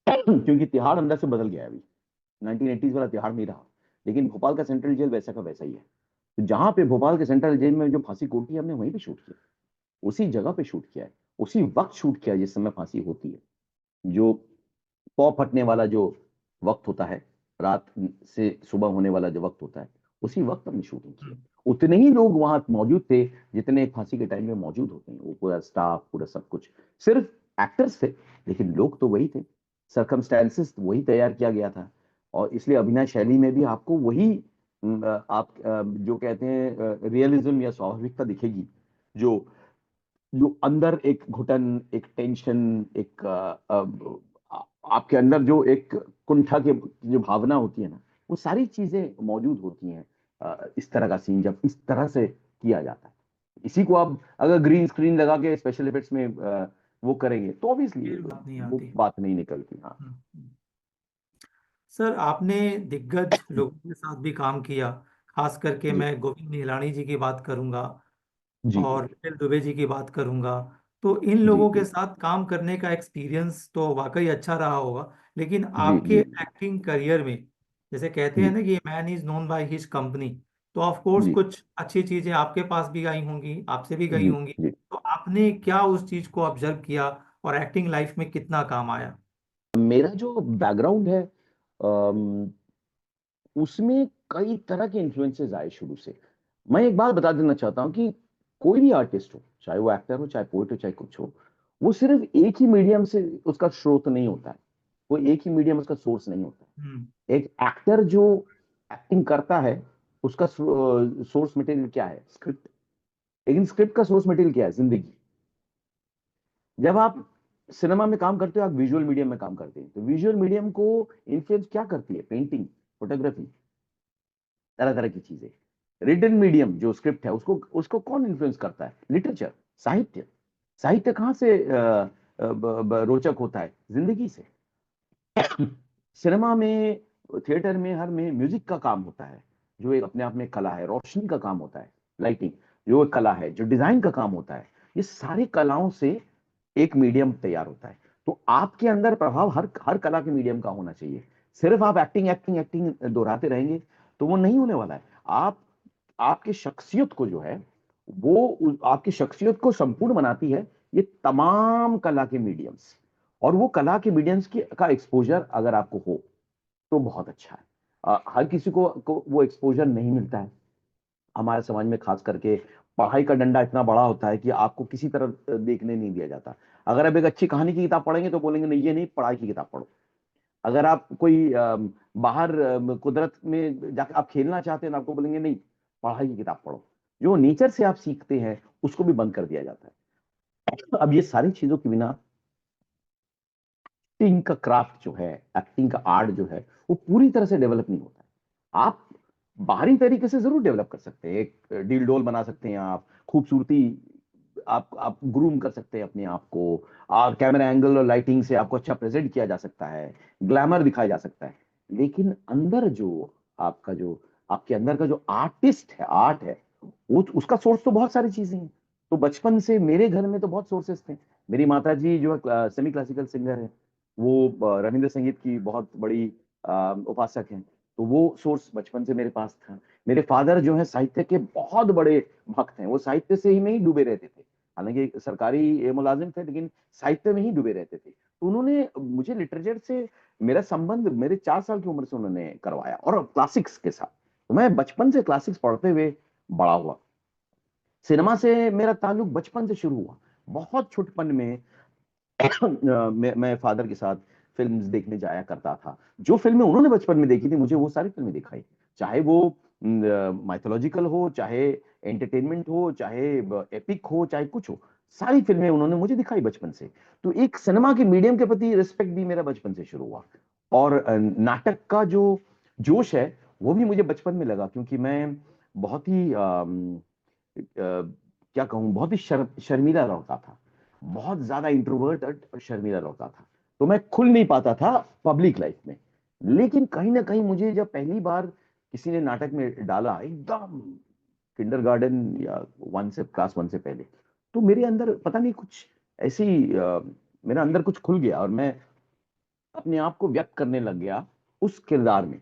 क्योंकि तिहाड़ अंदर से बदल गया है अभी, 1980s वाला तिहाड़ नहीं रहा। लेकिन भोपाल का सेंट्रल जेल वैसा का वैसा ही है। तो जहां पे भोपाल के सेंट्रल जेल में जो फांसी कोर्ट थी, हमने वहीं पे शूट किया, उसी जगह पे शूट किया है, उसी वक्त शूट किया है जिस समय फांसी होती है। जो पौ फटने वाला जो वक्त होता है, रात से सुबह होने वाला जो वक्त होता है, उसी वक्त हमने शूटिंग की है। हम्म। उतने ही लोग वहां मौजूद थे जितने फांसी के टाइम में मौजूद होते हैं, वो पूरा स्टाफ, पूरा सब कुछ। सिर्फ एक्टर्स थे, लेकिन लोग तो वही थे, सरकमस्टेंसेस वही तैयार किया गया था। और इसलिए अभिनय शैली में भी आपको वही आप जो कहते हैं रियलिज्म या स्वाभाविकता दिखेगी। जो जो अंदर एक घुटन, एक टेंशन, एक आपके अंदर जो एक कुंठा के जो भावना होती है ना, वो सारी चीजें मौजूद होती हैं इस तरह का सीन जब इस तरह से किया जाता है। इसी को आप अगर ग्रीन स्क्रीन लगा के स्पेशल इफेक्ट्स में वो करेंगे, तो ऑब्वियसली फिर बात नहीं वो आती। बात नहीं निकलती। हाँ हम्म। सर आपने दिग्गज लोगों के साथ भी काम किया, खास करके जी मैं गोविंद निहलानी जी की बात करूंगा जी और विपिन दुबे जी की बात करूंगा। तो इन जी लोगों के जी साथ काम करने का एक्सपीरियंस तो वाकई अच्छा रहा होगा, लेकिन जी आपके जी एक्टिंग करियर में, जैसे कहते हैं जी ना कि man is known by his company, तो ऑफ कोर्स जी कुछ अच्छी चीजें आपके पास भी आई होंगी, आपसे भी गई जी होंगी। जी। तो आपने क्या उस चीज को ऑब्जर्व किया और एक्टिंग लाइफ में कितना काम आया? मेरा जो बैकग्राउंड है, उसमें कई तरह के इन्फ्लुएंसेस आए शुरू से। मैं एक बात बता देना चाहता हूँ कि कोई भी आर्टिस्ट हो, चाहे वो एक्टर हो, चाहे पोएट हो, चाहे कुछ हो, वो सिर्फ एक ही मीडियम से उसका स्रोत नहीं होता है, कोई एक ही मीडियम उसका सोर्स नहीं होता हम्म। है। एक एक्टर जो एक्टिंग करता है, उसका सोर्स मटेरियल क्या है? स्क्रिप्ट। लेकिन स्क्रिप्ट का सोर्स मटेरियल क्या है? जिंदगी। जब आप सिनेमा में काम करते हो, आप विजुअल मीडियम में काम करते हैं, तो विजुअल मीडियम को इन्फ्लुएंस क्या करती है? पेंटिंग, फोटोग्राफी, तरह तरह की चीजें। रिटन मीडियम जो स्क्रिप्ट है, उसको उसको कौन इन्फ्लुएंस करता है? लिटरेचर, साहित्य। साहित्य कहाँ से रोचक होता है? जिंदगी से। सिनेमा में, थिएटर में, हर में म्यूजिक का काम होता है, जो एक अपने आप में कला है। रोशनी का काम होता है, लाइटिंग, जो एक कला है। जो डिजाइन का काम होता है, ये सारी कलाओं से एक मीडियम तैयार होता है। तो आपके अंदर प्रभाव हर हर कला के मीडियम का होना चाहिए। सिर्फ आप एक्टिंग एक्टिंग एक्टिंग दोहराते रहेंगे तो वो नहीं होने वाला है। आप आपकी शख्सियत को जो है, आपकी शख्सियत को संपूर्ण बनाती है ये तमाम कला के मीडियम्स। और वो कला के मीडियम्स की का एक्सपोजर अगर आपको हो तो बहुत अच्छा है। हर किसी को वो एक्सपोजर नहीं मिलता है। हमारे समाज में खास करके पढ़ाई का डंडा इतना बड़ा होता है कि आपको किसी तरह देखने नहीं दिया जाता। अगर आप एक अच्छी कहानी की किताब पढ़ेंगे तो बोलेंगे नहीं, ये नहीं, पढ़ाई की किताब पढ़ो। अगर आप कोई बाहर कुदरत में जाकर आप खेलना चाहते हैं तो आपको बोलेंगे नहीं, पढ़ाई की किताब पढ़ो। जो नेचर से आप सीखते हैं उसको भी बंद कर दिया जाता है। अब ये सारी चीजों के बिना एक्टिंग का क्राफ्ट जो है, एक्टिंग का आर्ट जो है, वो पूरी तरह से डेवलप नहीं होता है। आप बाहरी तरीके से जरूर डेवलप कर सकते हैं, एक डील डोल बना सकते हैं आप, खूबसूरती आप ग्रूम कर सकते हैं अपने आप को, और कैमरा एंगल और लाइटिंग से आपको अच्छा प्रेजेंट किया जा सकता है, ग्लैमर दिखाया जा सकता है। लेकिन अंदर जो आपका जो आपके अंदर का जो आर्टिस्ट है, आर्ट है, वो उसका सोर्स तो बहुत सारी चीजें हैं। तो बचपन से मेरे घर में तो बहुत सोर्सेस थे। मेरी माता जी जो है सेमी क्लासिकल सिंगर है, वो रविंद्र संगीत की बहुत बड़ी उपासक हैं, तो वो सोर्स बचपन से मेरे पास था। मेरे फादर जो है साहित्य के बहुत बड़े भक्त हैं, वो साहित्य से ही में ही डूबे रहते थे। हालांकि सरकारी मुलाजिम थे, लेकिन साहित्य में ही डूबे रहते थे। तो उन्होंने मुझे लिटरेचर से मेरा संबंध मेरे 4 साल की उम्र से उन्होंने करवाया, और क्लासिक्स के साथ। तो मैं बचपन से क्लासिक्स पढ़ते हुए बड़ा हुआ। सिनेमा से मेरा ताल्लुक बचपन से शुरू हुआ। बहुत छोटपन में मैं फादर के साथ फिल्म्स देखने जाया करता था। जो फिल्में उन्होंने बचपन में देखी थी, मुझे वो सारी फिल्में दिखाई, चाहे वो माइथोलॉजिकल हो, चाहे एंटरटेनमेंट हो, चाहे एपिक हो, चाहे कुछ हो। सारी फिल्में उन्होंने मुझे दिखाई बचपन से। तो एक सिनेमा के मीडियम के प्रति रिस्पेक्ट भी मेरा बचपन से शुरू हुआ। और नाटक का जो जोश है, वो भी मुझे बचपन में लगा, क्योंकि मैं बहुत ही क्या कहूँ, बहुत ही शर्मीला लड़का था। बहुत ज्यादा इंट्रोवर्ट और शर्मीला लड़का था। तो मैं खुल नहीं पाता था पब्लिक लाइफ में। लेकिन कहीं ना कहीं मुझे जब पहली बार किसी ने नाटक में डाला, एकदम किंडरगार्टन या क्लास 1 से पहले, तो मेरे अंदर पता नहीं कुछ ऐसी मेरा अंदर कुछ खुल गया, और मैं अपने आप को व्यक्त करने लग गया उस किरदार में।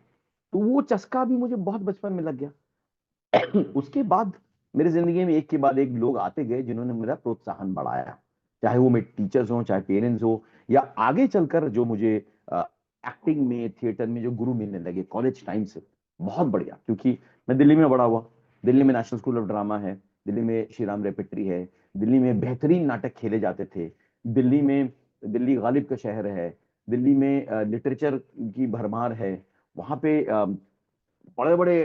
तो वो चस्का भी मुझे बहुत बचपन में लग गया। उसके बाद मेरी जिंदगी में एक के बाद एक लोग आते गए, जिन्होंने मेरा प्रोत्साहन बढ़ाया, चाहे वो मेरे टीचर्स हो, चाहे पेरेंट्स हो, या आगे चलकर जो मुझे एक्टिंग में, थिएटर में जो गुरु मिलने लगे कॉलेज टाइम से। बहुत बढ़िया, क्योंकि मैं दिल्ली में बड़ा हुआ। दिल्ली में नेशनल स्कूल ऑफ ड्रामा है, दिल्ली में श्री राम रेपेट्री है, दिल्ली में बेहतरीन नाटक खेले जाते थे। दिल्ली में, दिल्ली गालिब का शहर है, दिल्ली में लिटरेचर की भरमार है। वहां पे बड़े बड़े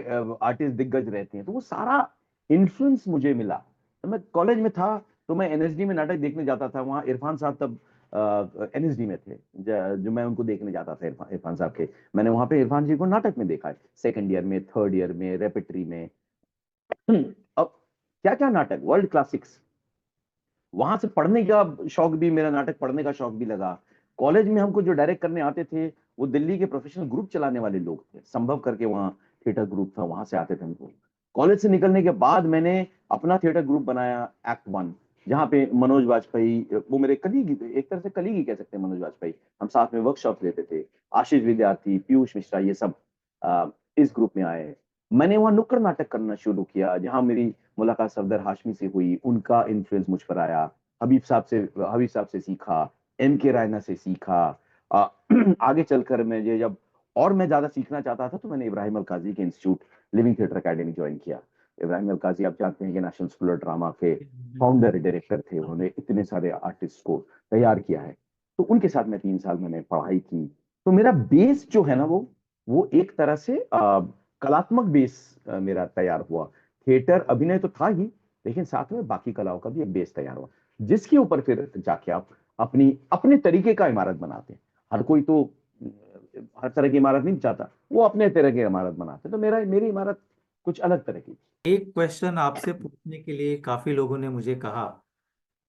आर्टिस्ट दिग्गज रहते हैं। तो वो सारा इन्फ्लुएंस मुझे मिला। तो मैं कॉलेज में था, तो मैं एनएसडी में नाटक देखने जाता था। वहाँ इरफान साहब तब एनएसडी में थे, जो मैं उनको देखने जाता था, इरफान साहब के। मैंने वहां पे इरफान जी को नाटक में देखा है, सेकंड ईयर में, थर्ड ईयर में, रेपेट्री में। अब क्या क्या नाटक, वर्ल्ड क्लासिक्स। वहां से पढ़ने का शौक भी, मेरा नाटक पढ़ने का शौक भी लगा। कॉलेज में हमको जो डायरेक्ट करने आते थे, वो दिल्ली के प्रोफेशनल ग्रुप चलाने वाले लोग थे, संभव करके वहाँ थिएटर ग्रुप था, वहां से आते थे हमको। कॉलेज से निकलने के बाद मैंने अपना थिएटर ग्रुप बनाया, एक्ट 1, जहाँ पे मनोज वाजपेयी, वो मेरे कलीग, एक तरह से कलीग ही कह सकते हैं मनोज वाजपेयी, हम साथ में वर्कशॉप लेते थे। आशीष विद्यार्थी, पीयूष मिश्रा, ये सब इस ग्रुप में आए। मैंने वहाँ नुक्कड़ नाटक करना शुरू किया, जहाँ मेरी मुलाकात सफदर हाशमी से हुई, उनका इन्फ्लुएंस मुझ पर आया। हबीब साहब से सीखा, M K रायना से सीखा। आ, आगे चलकर मैं ज्यादा सीखना चाहता था, तो मैंने इब्राहिम अल काजी के institute, living theatre academy join किया। इब्राहिम अल काजी, आप जानते हैं कि नेशनल स्कूल ऑफ ड्रामा के बिल्कुल। फाउंडर डायरेक्टर थे। उन्होंने इतने सारे आर्टिस्ट को तैयार किया है। तो उनके साथ मैं 3 साल मैंने पढ़ाई की। तो मेरा बेस जो है ना, वो एक तरह से कलात्मक बेस मेरा तैयार हुआ। थिएटर अभिनय तो था ही, लेकिन साथ में बाकी कलाओं का भी एक बेस तैयार हुआ, जिसके ऊपर फिर जाके आप अपनी अपने तरीके का इमारत बनाते हैं। हर कोई तो हर तरह की इमारत नहीं चाहता, वो अपने तरह की इमारत बनाते हैं। तो मेरी इमारत कुछ अलग तरह की। एक क्वेश्चन आपसे पूछने के लिए काफी लोगों ने मुझे कहा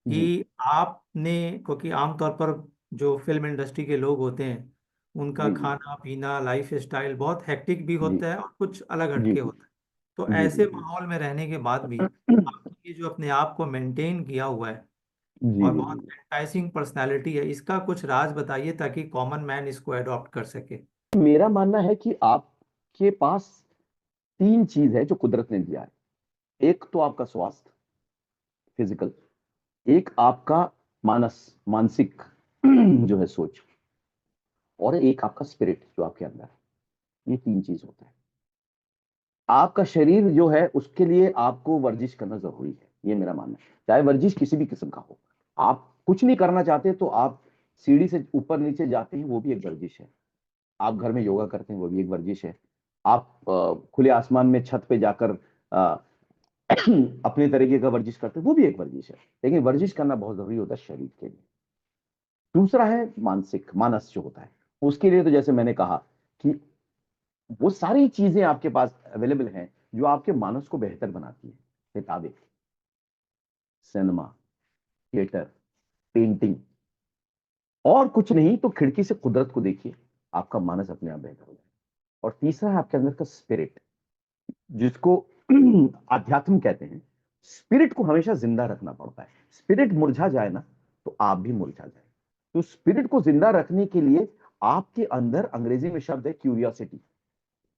जी कि आपने, क्योंकि आमतौर पर जो फिल्म इंडस्ट्री के लोग होते हैं उनका जी। जी खाना पीना लाइफ स्टाइल बहुत हेक्टिक भी जी होता है और कुछ अलग जी हटके होता है। तो जी ऐसे जी माहौल में रहने के बाद भी जी आपने ये जो अपने आप को मेंटेन किया हुआ है जी और जी बहुत जी। एंटाइसिंग पर्सनालिटी है, इसका कुछ राज बताइए ताकि कॉमन मैन इसको अडॉप्ट कर सके। मेरा मानना है कि आपके पास 3 चीज है जो कुदरत ने दिया है। एक तो आपका स्वास्थ्य, फिजिकल। एक आपका मानसिक जो है सोच। और एक आपका स्पिरिट जो आपके अंदर है। ये 3 चीज होता है। आपका शरीर जो है, उसके लिए आपको वर्जिश करना जरूरी है, ये मेरा मानना है। चाहे वर्जिश किसी भी किस्म का हो। आप कुछ नहीं करना चाहते तो आप सीढ़ी से ऊपर नीचे जाते हैं, वो भी एक वर्जिश है। आप घर में योगा करते हैं, वो भी एक वर्जिश है। आप खुले आसमान में छत पे जाकर अ, अपने तरीके का वर्जिश करते हैं, वो भी एक वर्जिश है। लेकिन वर्जिश करना बहुत जरूरी होता है शरीर के लिए। दूसरा है मानसिक, मानस जो होता है। उसके लिए तो जैसे मैंने कहा कि वो सारी चीजें आपके पास अवेलेबल हैं जो आपके मानस को बेहतर बनाती है। किताबें, सिनेमा, थिएटर, पेंटिंग, और कुछ नहीं तो खिड़की से कुदरत को देखिए, आपका मानस अपने आप बेहतर हो जाएगा। और तीसरा है आपके अंदर का स्पिरिट, जिसको आध्यात्म कहते हैं। स्पिरिट को हमेशा जिंदा रखना पड़ता है। स्पिरिट मुरझा जाए ना तो आप भी मुरझा जाए। तो स्पिरिट को जिंदा रखने के लिए आपके अंदर, अंग्रेजी में शब्द है क्यूरियोसिटी,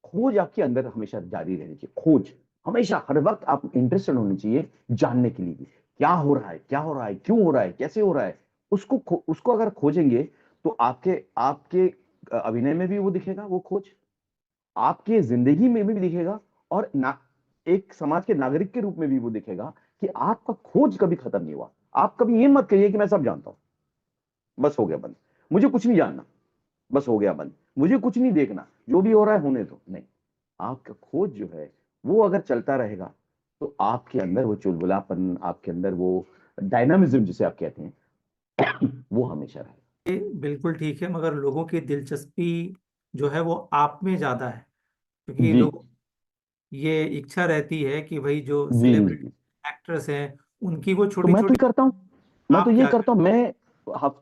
खोज आपके अंदर हमेशा जारी रहनी चाहिए। खोज हमेशा, हर वक्त आप इंटरेस्टेड होनी चाहिए जानने के लिए क्या हो रहा है, क्या हो रहा है, क्यों हो रहा है, कैसे हो रहा है। उसको अगर खोजेंगे तो आपके आपके अभिनय में भी वो दिखेगा, वो खोज आपके जिंदगी में भी दिखेगा, और एक समाज के नागरिक के रूप में भी वो दिखेगा कि आपका खोज कभी खत्म नहीं हुआ। आप कभी ये मत कहिए कि मैं सब जानता हूं, बस हो गया बंद, मुझे कुछ नहीं जानना, बस हो गया बंद, मुझे कुछ नहीं देखना, जो भी हो रहा है होने दो। नहीं, आपका खोज जो है वो अगर चलता रहेगा तो आपके अंदर वो चुलबुलापन, आपके अंदर वो डायनामिज्म जिसे आप कहते हैं, वो हमेशा रहेगा। ये बिल्कुल ठीक है, मगर लोगों की दिलचस्पी जो है वो आप में ज्यादा है, क्योंकि जी लोग ये इच्छा रहती है कि भाई जो जी जी सेलिब्रिटी जी। एक्ट्रेस हैं उनकी वो तो छोटी मैं तो ये छोटी। करता हूँ, मैं तो आप ये क्या करता करें? हूँ,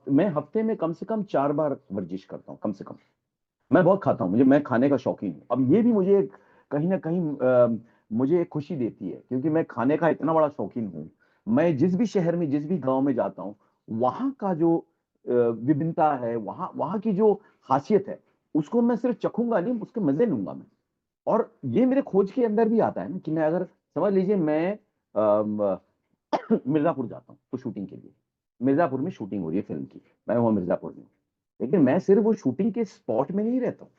मैं हफ्ते में कम से कम 4 बार वर्जिश करता हूँ, कम से कम। मैं बहुत खाता हूँ, मैं खाने का शौकीन हूँ। अब ये भी मुझे कहीं ना कहीं मुझे एक खुशी देती है, क्योंकि मैं खाने का इतना बड़ा शौकीन हूँ। मैं जिस भी शहर में, जिस भी गांव में जाता हूँ, वहां का जो विभिन्नता है, वहां वहां की जो खासियत है, उसको मैं सिर्फ चखूंगा नहीं, उसके मजे लूंगा मैं। और ये मेरे खोज के अंदर भी आता है ना, कि मैं अगर, समझ लीजिए, मैं मिर्जापुर जाता हूँ तो शूटिंग के लिए, मिर्जापुर में शूटिंग हो रही है फिल्म की, मैं वहां मिर्जापुर में हूँ। लेकिन मैं सिर्फ वो शूटिंग के स्पॉट में नहीं रहता हूँ,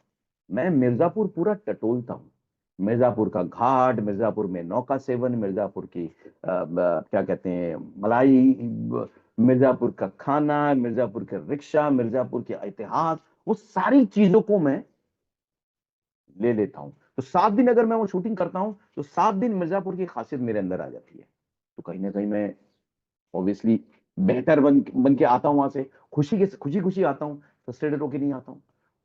मैं मिर्जापुर पूरा टटोलता हूँ। मिर्जापुर का घाट, मिर्जापुर में नौका सेवन, मिर्जापुर की क्या कहते हैं, मलाई, मिर्जापुर का खाना, मिर्जापुर के रिक्शा, मिर्जापुर के इतिहास, वो सारी चीजों को मैं ले लेता हूँ। तो 7 दिन अगर मैं वो शूटिंग करता हूँ तो 7 दिन मिर्जापुर की खासियत मेरे अंदर आ जाती है। तो कहीं ना कहीं मैं ऑब्वियसली बेहतर बन के आता हूं वहां से, खुशी खुशी आता हूं, फ्रस्ट्रेटेड होके नहीं आता हूं।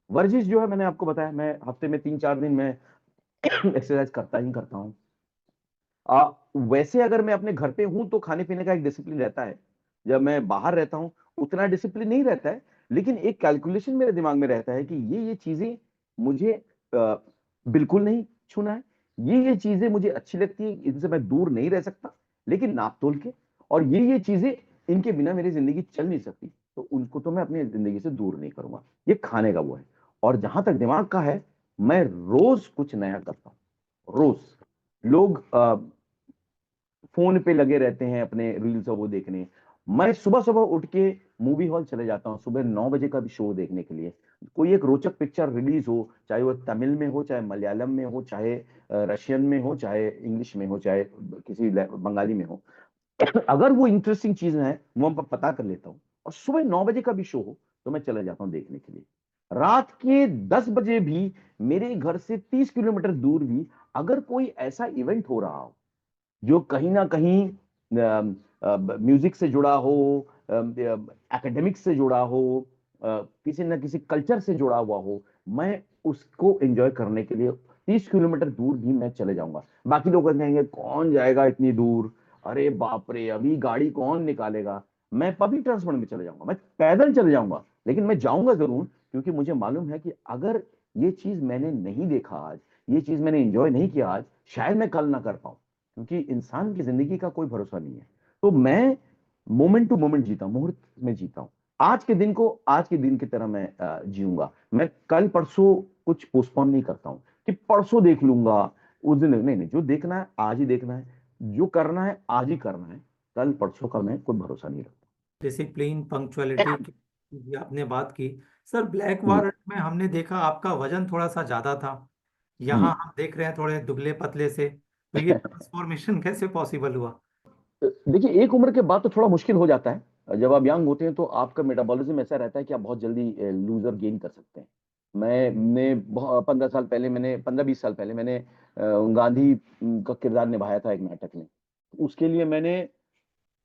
वर्जिश जो है, मैंने आपको बताया, मैं हफ्ते में 3-4 दिन मैं एक्सरसाइज करता ही करता हूँ। वैसे अगर मैं अपने घर पे हूं तो खाने पीने का एक डिसिप्लिन रहता है। जब मैं बाहर रहता हूं उतना डिसिप्लिन नहीं रहता है, लेकिन एक कैलकुलेशन मेरे दिमाग में रहता है कि ये चीजें मुझे बिल्कुल नहीं छूना है, ये चीजें मुझे अच्छी लगती है, इनसे मैं दूर नहीं रह सकता, लेकिन नाप तोल के। और ये चीजें, इनके बिना मेरी जिंदगी चल नहीं सकती, तो उनको तो मैं अपनी जिंदगी से दूर नहीं करूंगा। ये खाने का वो है। और जहां तक दिमाग का है, मैं रोज कुछ नया करता हूँ, रोज। लोग फोन पे लगे रहते हैं अपने रील्स और वो देखने, मैं सुबह सुबह उठ के मूवी हॉल चले जाता हूँ, सुबह 9 बजे का भी शो देखने के लिए। कोई एक रोचक पिक्चर रिलीज हो, चाहे वो तमिल में हो, चाहे मलयालम में हो, चाहे रशियन में हो, चाहे इंग्लिश में हो, चाहे किसी बंगाली में हो, अगर वो इंटरेस्टिंग चीज है वो मैं पता कर लेता हूँ, और सुबह 9 बजे का भी शो हो तो मैं चले जाता हूँ देखने के लिए। रात के 10 बजे भी, मेरे घर से 30 किलोमीटर दूर भी, अगर कोई ऐसा इवेंट हो रहा हो जो कहीं ना कहीं म्यूजिक से जुड़ा हो, एकेडमिक्स से जुड़ा हो, किसी न किसी कल्चर से जुड़ा हुआ हो, मैं उसको एंजॉय करने के लिए 30 किलोमीटर दूर भी मैं चले जाऊंगा। बाकी लोग कहेंगे कौन जाएगा इतनी दूर, अरे बाप रे, अभी गाड़ी कौन निकालेगा। मैं पब्लिक ट्रांसपोर्ट में चले जाऊंगा, मैं पैदल चले जाऊंगा, लेकिन मैं जाऊंगा जरूर, क्योंकि मुझे मालूम है कि अगर ये चीज मैंने नहीं देखा आज, ये चीज मैंने एंजॉय नहीं किया आज, शायद मैं कल ना कर पाऊं। क्योंकि इंसान की जिंदगी का कोई भरोसा नहीं है। तो मैं मोमेंट टू मोमेंट जीता हूं, मुहूर्त में जीता हूं। आज के दिन को आज के दिन की तरह मैं जीऊंगा। मैं कल परसों कुछ पोस्टपोन नहीं करता हूं कि परसों देख लूंगा, उस दिन नहीं, नहीं, जो देखना है आज ही देखना है, जो करना है आज ही करना है। कल परसों का मैं कोई भरोसा नहीं रखता। डिसिप्लिन, पंक्चुअलिटी की आपने बात की। सर, ब्लैक हम्म। वॉर में हमने देखा आपका वजन थोड़ा सा ज्यादा था, यहाँ हम्म। हम देख रहे हैं थोड़े दुबले पतले से, तो ये ट्रांसफॉर्मेशन कैसे पॉसिबल हुआ? देखिए, एक उम्र के बाद तो थोड़ा मुश्किल हो जाता है। जब आप यंग होते हैं तो आपका मेटाबॉलिज्म ऐसा रहता है कि आप बहुत जल्दी लूज और गेन कर सकते हैं। मैंने 15 साल पहले, मैंने 15-20 साल पहले मैंने गांधी का किरदार निभाया था एक नाटक में। उसके लिए मैंने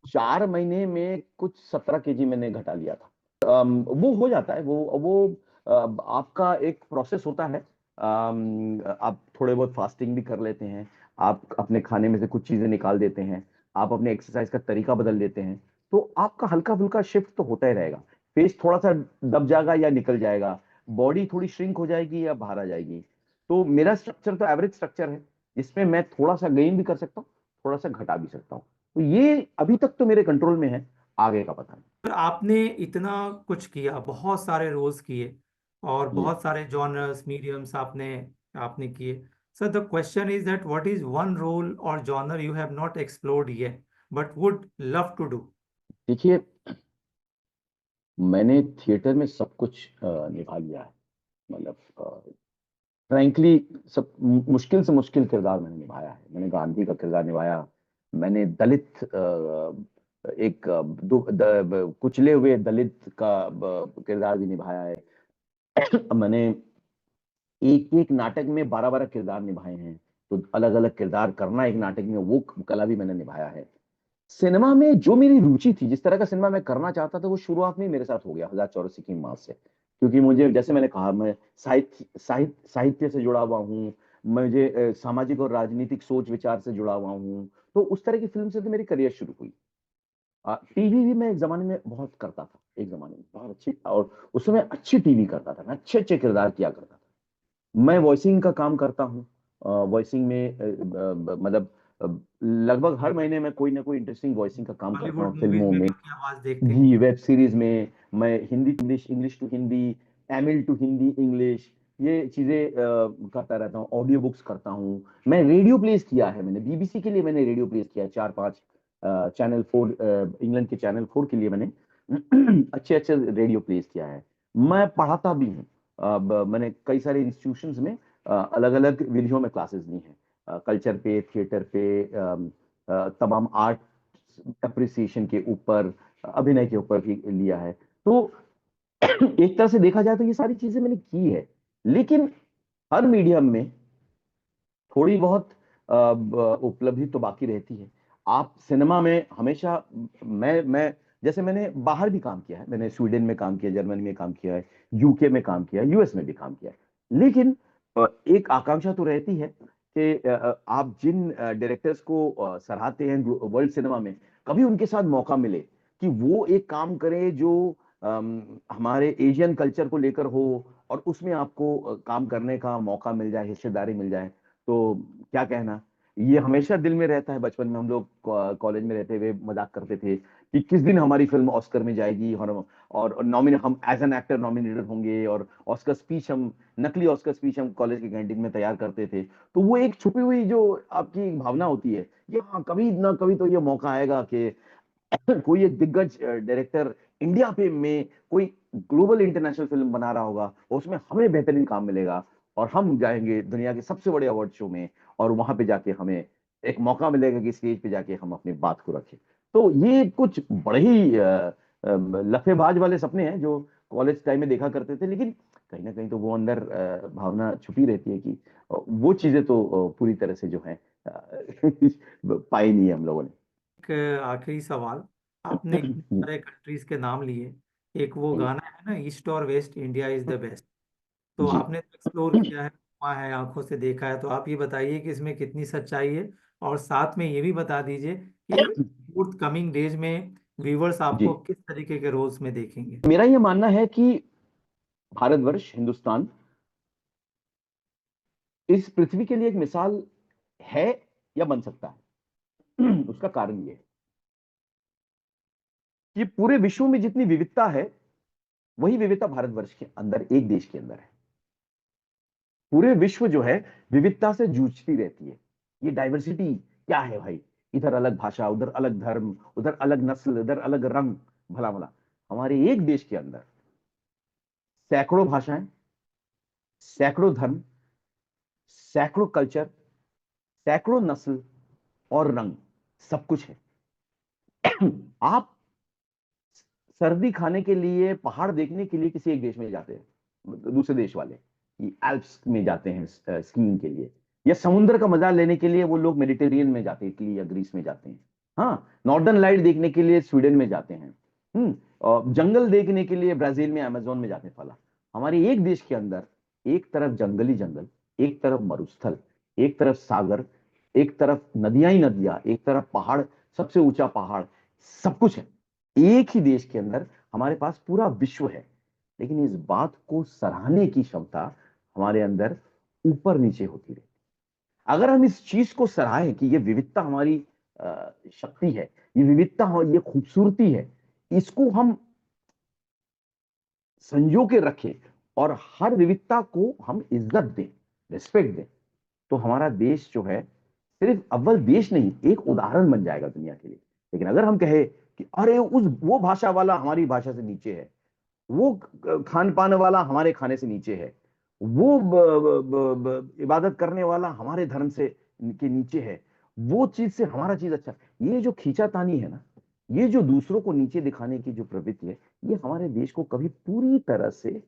4 महीने में कुछ 17 केजी मैंने घटा लिया था। वो हो जाता है, वो आपका एक प्रोसेस होता है। आप थोड़े बहुत फास्टिंग भी कर लेते हैं, आप अपने खाने में से कुछ चीजें निकाल देते हैं, आप अपने एक्सरसाइज का तरीका बदल देते हैं, तो आपका हल्का फुल्का शिफ्ट तो होता ही रहेगा। फेस थोड़ा सा दब जाएगा या निकल जाएगा, बॉडी थोड़ी श्रिंक हो जाएगी या बाहर आ जाएगी। तो मेरा स्ट्रक्चर तो एवरेज स्ट्रक्चर है, जिसमें मैं थोड़ा सा गेन भी कर सकता हूँ, थोड़ा सा घटा भी सकता हूँ। तो ये अभी तक तो मेरे कंट्रोल में है, आगे का पता नहीं। पर आपने इतना कुछ किया, बहुत सारे रोल्स किए और जी। बहुत सारे जॉनर्स मीडियम्स आपने आपने किए। Sir the question is that what is one role or genre you have not explored yet but would love to do? देखिए, मैंने थिएटर में सब कुछ निभा लिया है। मतलब फ्रैंकली सब मुश्किल से मुश्किल किरदार मैंने निभाया है। मैंने गांधी का किरदार निभाया, मैंने दलित एक कुचले हुए दलित का किरदार भी निभाया है। मैंने एक एक नाटक में 12-12 किरदार निभाए हैं। तो अलग अलग किरदार करना एक नाटक में, वो कला भी मैंने निभाया है। सिनेमा में जो मेरी रुचि थी, जिस तरह का सिनेमा मैं करना चाहता था, वो शुरुआत में ही मेरे साथ हो गया 1084 की मास से। क्योंकि मुझे, जैसे मैंने कहा, मैं साहित्य से जुड़ा हुआ हूँ, मुझे सामाजिक और राजनीतिक सोच विचार से जुड़ा हुआ हूँ। तो उस तरह की फिल्म से तो मेरी करियर शुरू हुई। टीवी भी मैं एक जमाने में बहुत करता था, एक जमाने में बहुत अच्छी, और उस समय अच्छी टीवी करता था, मैं अच्छे अच्छे किरदार किया करता था। मैं वॉइसिंग का काम करता हूँ। वॉइसिंग में मतलब अ, लगभग हर महीने मैं कोई ना कोई इंटरेस्टिंग वॉइसिंग का काम करता बॉलीवुड हूँ, मूवीज फिल्मों में में। भी आपकी आवाज देखते हैं। जी, वेब सीरीज में। मैं Hindi to English, English to Hindi, Tamil to Hindi English, ये चीजें करता रहता हूँ। ऑडियो बुक्स करता हूँ। मैं रेडियो प्लेस किया है, मैंने बीबीसी के लिए मैंने रेडियो प्लेस किया है, 4-5 चैनल 4, इंग्लैंड के चैनल 4 के लिए मैंने अच्छे अच्छे रेडियो प्लेस किया है। मैं पढ़ाता भी हूँ। मैंने कई सारे इंस्टीट्यूशंस में अलग अलग विधियों में क्लासेस ली हैं, कल्चर पे, थिएटर पे, तमाम आर्ट अप्रिसिएशन के ऊपर, अभिनय के ऊपर भी लिया है। तो एक तरह से देखा जाए तो ये सारी चीजें मैंने की है। लेकिन हर मीडियम में थोड़ी बहुत उपलब्धि तो बाकी रहती है। आप सिनेमा में हमेशा, मैं जैसे मैंने बाहर भी काम किया है, मैंने स्वीडन में काम किया, जर्मनी में काम किया है, यूके में काम किया है, यूएस में भी काम किया है। लेकिन एक आकांक्षा तो रहती है कि आप जिन डायरेक्टर्स को सराहते हैं वर्ल्ड सिनेमा में, कभी उनके साथ मौका मिले कि वो एक काम करें जो हमारे एशियन कल्चर को लेकर हो, और उसमें आपको काम करने का मौका मिल जाए, हिस्सेदारी मिल जाए, तो क्या कहना। ये हमेशा दिल में रहता है। बचपन में हम लोग कॉलेज में रहते हुए मजाक करते थे कि किस दिन हमारी फिल्म ऑस्कर में जाएगी, और नॉमिनेट, हम एज एन एक्टर नॉमिनेटेड होंगे, और ऑस्कर स्पीच हम, नकली ऑस्कर स्पीच हम कॉलेज के कैंटीन में तैयार करते थे। तो वो एक छुपी हुई जो आपकी भावना होती है, ये हाँ, कभी ना कभी तो ये मौका आएगा कि कोई एक दिग्गज डायरेक्टर इंडिया पे में कोई ग्लोबल इंटरनेशनल फिल्म बना रहा होगा, और उसमें हमें बेहतरीन काम मिलेगा, और हम जाएंगे दुनिया के सबसे बड़े अवार्ड शो में, और वहां पे जाके हमें एक मौका मिलेगा कि स्टेज पे जाके हम अपनी बात को रखें। तो ये कुछ बड़े ही लफेबाज वाले सपने हैं जो कॉलेज टाइम में देखा करते थे। लेकिन कहीं ना कहीं तो वो अंदर भावना छुपी रहती है कि वो चीजें तो पूरी तरह से जो है पाई नहीं है हम लोगों एक आखिरी सवाल, आपने इतने ने। सारे कंट्रीज के नाम लिए, एक वो जी। गाना है ना, ईस्ट और waste India is the best, तो जी। आपने तो एक्सप्लोर किया है, घूमा है, आंखों से देखा है, तो आप ये बताइए कि इसमें कितनी सच्चाई है, और साथ में ये भी बता दीजिए कि फोर्थ कमिंग डेज में व्यूवर्स जी, आपको किस तरीके के रोल्स में देखेंगे? मेरा ये मानना है कि भारतवर्ष, हिंदुस्तान इस पृथ्वी के लिए एक मिसाल है, या बन सकता है। उसका कारण ये है कि पूरे विश्व में जितनी विविधता है, वही विविधता भारतवर्ष के अंदर, एक देश के अंदर है। पूरे विश्व जो है विविधता से जूझती रहती है। ये डाइवर्सिटी क्या है भाई? इधर अलग भाषा, उधर अलग धर्म, उधर अलग नस्ल, इधर अलग रंग, भला भला। हमारे एक देश के अंदर सैकड़ों भाषाएं, सैकड़ों धर्म, सैकड़ों कल्चर, सैकड़ों नस्ल और रंग, सब कुछ है। आप सर्दी खाने के लिए, पहाड़ देखने के लिए किसी एक देश में जाते हैं, दूसरे देश वाले एल्प्स में जाते हैं स्कीइंग के लिए, या समुद्र का मजा लेने के लिए वो लोग मेडिटेरियन में जाते हैं, इटली या ग्रीस में जाते हैं। हाँ, नॉर्दर्न लाइट देखने के लिए स्वीडन में जाते हैं। और जंगल देखने के लिए ब्राजील में, अमेजोन में जाते हैं। फला हमारे एक देश के अंदर एक तरफ जंगली जंगल, एक तरफ मरुस्थल, एक तरफ सागर, एक तरफ नदियां ही नदियां, एक तरफ पहाड़, सबसे ऊंचा पहाड़, सब कुछ है। एक ही देश के अंदर हमारे पास पूरा विश्व है। लेकिन इस बात को सराहने की क्षमता हमारे अंदर ऊपर नीचे होती रही। अगर हम इस चीज को सराहें कि ये विविधता हमारी शक्ति है, ये विविधता ये खूबसूरती है, इसको हम संजो के रखें और हर विविधता को हम इज्जत दें, रिस्पेक्ट दें, तो हमारा देश जो है सिर्फ अव्वल देश नहीं, एक उदाहरण बन जाएगा दुनिया के लिए। लेकिन अगर हम कहें कि अरे उस वो भाषा वाला हमारी भाषा से नीचे है, वो खान पान वाला हमारे खाने से नीचे है, वो इबादत करने वाला हमारे धर्म से के नीचे है, वो चीज से हमारा चीज अच्छा, ये जो खींचातानी है ना, ये जो दूसरों को नीचे दिखाने की जो प्रवृत्ति है, ये हमारे देश को कभी पूरी तरह से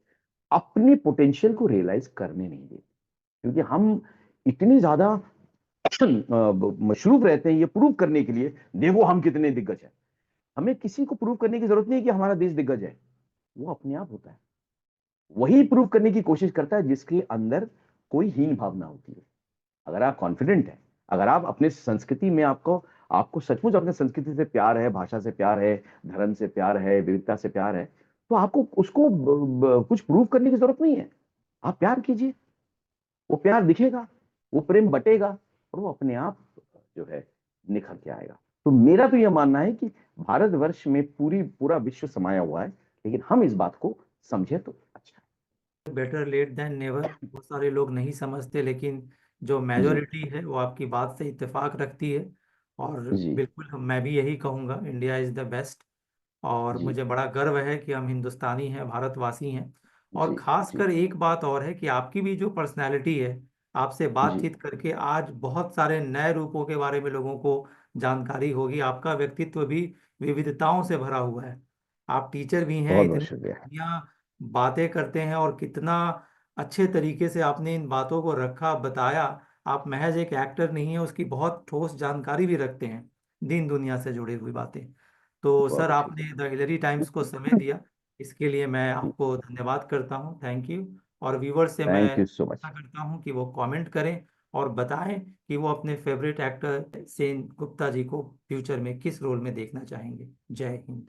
अपने पोटेंशियल को रियलाइज करने नहीं देती। क्योंकि हम इतने ज्यादा मशरूफ रहते हैं ये प्रूव करने के लिए, देखो हम कितने दिग्गज हैं। हमें किसी को प्रूव करने की जरूरत नहीं है कि हमारा देश दिग्गज है, वो अपने आप होता है। वही प्रूव करने की कोशिश करता है जिसके अंदर कोई हीन भावना होती है। अगर आप कॉन्फिडेंट हैं, अगर आप अपने संस्कृति में आपको आपको सचमुच अपने संस्कृति से प्यार है, भाषा से प्यार है, धर्म से प्यार है, विविधता से प्यार है, तो आपको उसको कुछ प्रूव करने की जरूरत नहीं है। आप प्यार कीजिए, वो प्यार दिखेगा, वो प्रेम बटेगा और वो अपने आप जो है निखर के आएगा। तो मेरा तो यह मानना है कि भारतवर्ष में पूरा विश्व समाया हुआ है, लेकिन हम इस बात को समझे तो अच्छा बेटर लेट देन नेवर। बहुत सारे लोग नहीं समझते, लेकिन जो है। जी मेजोरिटी है वो आपकी बात से इत्तेफाक रखती है। और जी बिल्कुल मैं भी यही कहूँगा, इंडिया इज़ द बेस्ट। और जी मुझे बड़ा गर्व है कि हम हिंदुस्तानी हैं, भारतवासी हैं। और जी जी खासकर एक बात और है कि आपकी भी जो पर्सनैलिटी है, आपसे जी बातचीत करके आज बहुत सारे नए रूपों के बारे में लोगों को जानकारी होगी। आपका व्यक्तित्व भी विविधताओं से भरा हुआ है। आप टीचर भी हैं, बहुत बहुत इतनी शुक्रिया। बढ़िया बातें करते हैं, और कितना अच्छे तरीके से आपने इन बातों को रखा, बताया। आप महज एक एक्टर नहीं है, उसकी बहुत ठोस जानकारी भी रखते हैं, दीन दुनिया से जुड़ी हुई बातें। तो बहुत सर, बहुत आपने द हिलरी टाइम्स को समय शुक्रिया। दिया, इसके लिए मैं आपको धन्यवाद करता हूं। Thank you. और व्यूवर्स से मैं thank you so Asha much. करता हूं कि वो कमेंट करें और बताएं कि वो अपने फेवरेट एक्टर सेन गुप्ता जी को फ्यूचर में किस रोल में देखना चाहेंगे। जय हिंद।